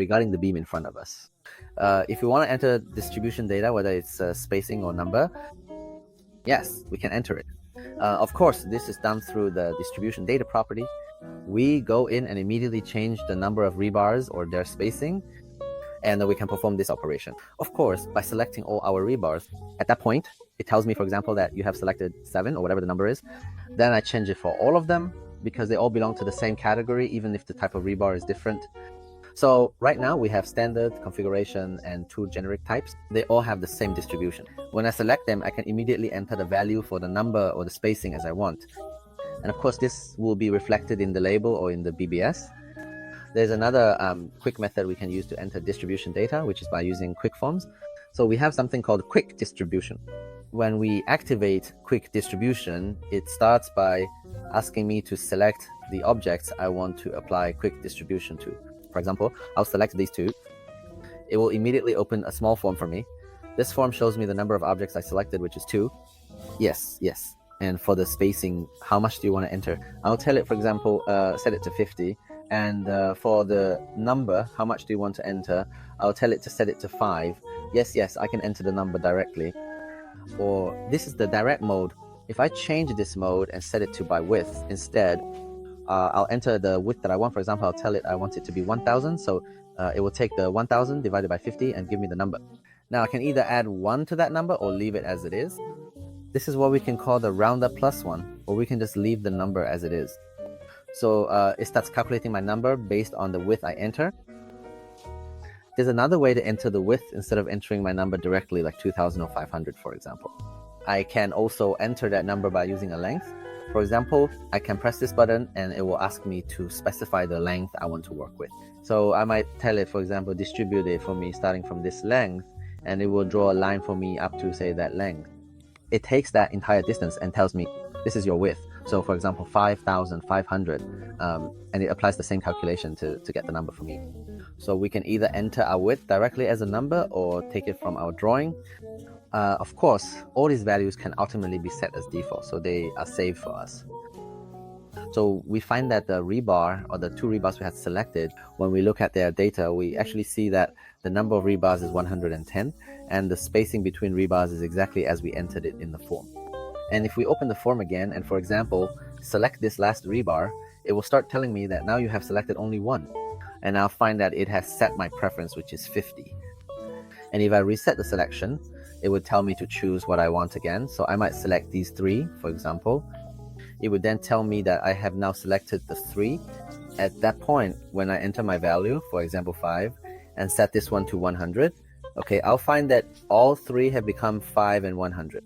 regarding the beam in front of us. If we want to enter distribution data, whether it's spacing or number, yes, we can enter it. Of course, this is done through the distribution data property. We go in and immediately change the number of rebars or their spacing, and we can perform this operation. Of course, by selecting all our rebars, at that point, it tells me, for example, that you have selected 7 or whatever the number is. Then I change it for all of them because they all belong to the same category, even if the type of rebar is different. So right now we have standard, configuration, and 2 generic types. They all have the same distribution. When I select them, I can immediately enter the value for the number or the spacing as I want. And of course, this will be reflected in the label or in the BBS. There's another quick method we can use to enter distribution data, which is by using quick forms. So we have something called quick distribution. When we activate quick distribution, it starts by asking me to select the objects I want to apply quick distribution to. For example, I'll select these 2. It will immediately open a small form for me. This form shows me the number of objects I selected, which is 2. Yes. And for the spacing, how much do you want to enter? I'll tell it, for example, set it to 50. And for the number, how much do you want to enter? I'll tell it to set it to 5. Yes, I can enter the number directly. Or this is the direct mode. If I change this mode and set it to by width instead, I'll enter the width that I want. For example, I'll tell it I want it to be 1000. So it will take the 1000 divided by 50 and give me the number. Now I can either add 1 to that number or leave it as it is. This is what we can call the roundup plus 1, or we can just leave the number as it is. So it starts calculating my number based on the width I enter. There's another way to enter the width instead of entering my number directly, like 2000 or 500, for example. I can also enter that number by using a length. For example, I can press this button and it will ask me to specify the length I want to work with. So I might tell it, for example, distribute it for me starting from this length, and it will draw a line for me up to, say, that length. It takes that entire distance and tells me, this is your width. So for example, 5,500, and it applies the same calculation to get the number for me. So we can either enter our width directly as a number or take it from our drawing. Of course, all these values can ultimately be set as default, so they are saved for us. So we find that the rebar, or the 2 rebars we had selected, when we look at their data, we actually see that the number of rebars is 110, and the spacing between rebars is exactly as we entered it in the form. And if we open the form again, and for example, select this last rebar, it will start telling me that now you have selected only 1. And I'll find that it has set my preference, which is 50. And if I reset the selection, it would tell me to choose what I want again. So I might select these 3, for example. It would then tell me that I have now selected the 3. At that point, when I enter my value, for example 5, and set this one to 100, okay, I'll find that all 3 have become 5 and 100.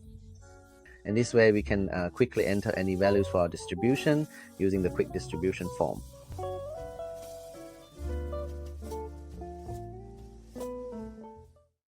And this way we can quickly enter any values for our distribution using the quick distribution form.